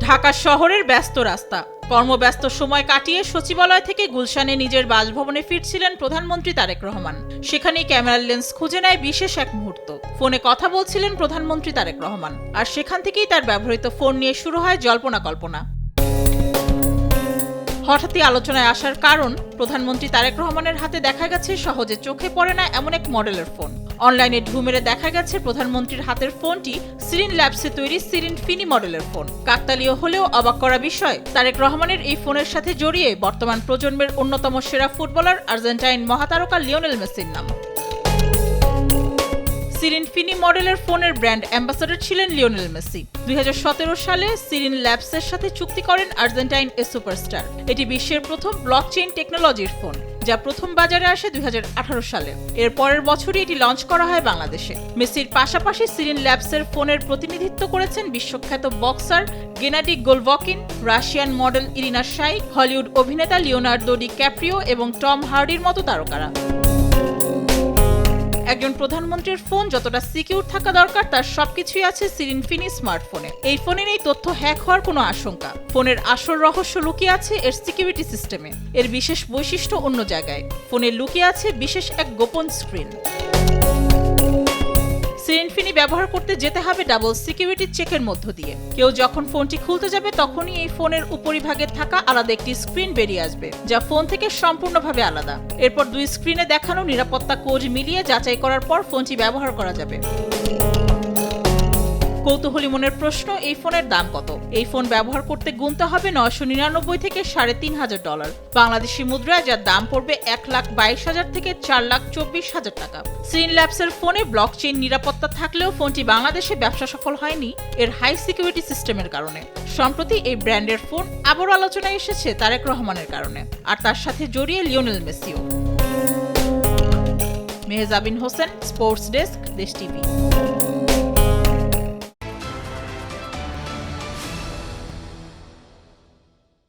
ঢাকা শহরের ব্যস্ত রাস্তা, কর্মব্যস্ত সময় কাটিয়ে সচিবালয় থেকে গুলশানে নিজের বাসভবনে ফিরছিলেন প্রধানমন্ত্রী তারেক রহমান। সেখানেই ক্যামেরার লেন্স খুঁজে নেয় বিশেষ এক মুহূর্ত। ফোনে কথা বলছিলেন প্রধানমন্ত্রী তারেক রহমান, আর সেখান থেকেই তার ব্যবহৃত ফোন নিয়ে শুরু হয় জল্পনা কল্পনা। হঠাৎই আলোচনায় আসার কারণ, প্রধানমন্ত্রী তারেক রহমানের হাতে দেখা গেছে সহজে চোখে পড়ে না এমন এক মডেলের ফোন। অনলাইনে ঢু মেরে দেখা গেছে প্রধানমন্ত্রীর হাতের ফোনটি সিরিন ল্যাবসে তৈরি সিরিন ফিনি মডেলের ফোন। কাকতালীয় হলেও অবাক করা বিষয়, তারেক রহমানের এই ফোনের সাথে জড়িয়ে বর্তমান প্রজন্মের অন্যতম সেরা ফুটবলার আর্জেন্টাইন মহাতারকা লিওনেল মেসির নাম। সিরিন ফিনি মডেলের ফোনের ব্র্যান্ড অ্যাম্বাসাডর ছিলেন লিওনেল মেসি। 2017 সালে সিরিন ল্যাবসের সাথে চুক্তি করেন আর্জেন্টাইন এ সুপারস্টার। এটি বিশ্বের প্রথম ব্লকচেইন টেকনোলজির ফোন, যা প্রথম বাজারে আসে 2018 সালে। এর পরের বছরই এটি লঞ্চ করা হয় বাংলাদেশে। মেসির পাশাপাশি সিরিন ল্যাবসের ফোনের প্রতিনিধিত্ব করেছেন বিশ্বখ্যাত boxer Gennady Golovkin, Russian model Irina Shayk, Hollywood অভিনেতা লিওনার্দো ডিক্যাপ্রিও এবং টম হার্ডির মতো তারকারা। একজন প্রধানমন্ত্রীর ফোন যতটা সিকিউর থাকা দরকার, তার সবকিছুই আছে সিরিন ফিনি স্মার্টফোনে। এই ফোনের এই তথ্য হ্যাক হওয়ার কোনো আশঙ্কা। ফোনের আসল রহস্য লুকিয়ে আছে এর সিকিউরিটি সিস্টেমে। এর বিশেষ বৈশিষ্ট্য অন্য জায়গায়। ফোনে লুকিয়ে আছে বিশেষ এক গোপন স্ক্রিন। সিরিন ফিনি ব্যবহার করতে যেতে হবে ডাবল সিকিউরিটি চেকের মধ্য দিয়ে। কেউ যখন ফোনটি খুলতে যাবে, তখনই এই ফোনের উপরিভাগে থাকা আলাদা একটি স্ক্রিন বেরিয়ে আসবে, যা ফোন থেকে সম্পূর্ণভাবে আলাদা। এরপর দুই স্ক্রিনে দেখানো নিরাপত্তা কোড মিলিয়ে যাচাই করার পর ফোনটি ব্যবহার করা যাবে। কৌতূহলী মনের প্রশ্ন, এই ফোনের দাম কত? এই ফোন ব্যবহার করতে গুনতে হবে $999 থেকে $3500, বাংলাদেশি মুদ্রায় যার দাম পড়বে $1,22,000 থেকে $4,24,000 টাকা। সিরিন ল্যাবসের ফোনে ব্লকচেইন নিরাপত্তা থাকলেও ফোনটি বাংলাদেশে ব্যবসা সফল হয়নি এর হাই সিকিউরিটি সিস্টেমের কারণে। সম্প্রতি এই ব্র্যান্ডের ফোন আবারও আলোচনায় এসেছে তারেক রহমানের কারণে, আর তার সাথে জড়িয়ে লিওনেল মেসিও। Mehjabin Hossain, sports desk, Desh TV.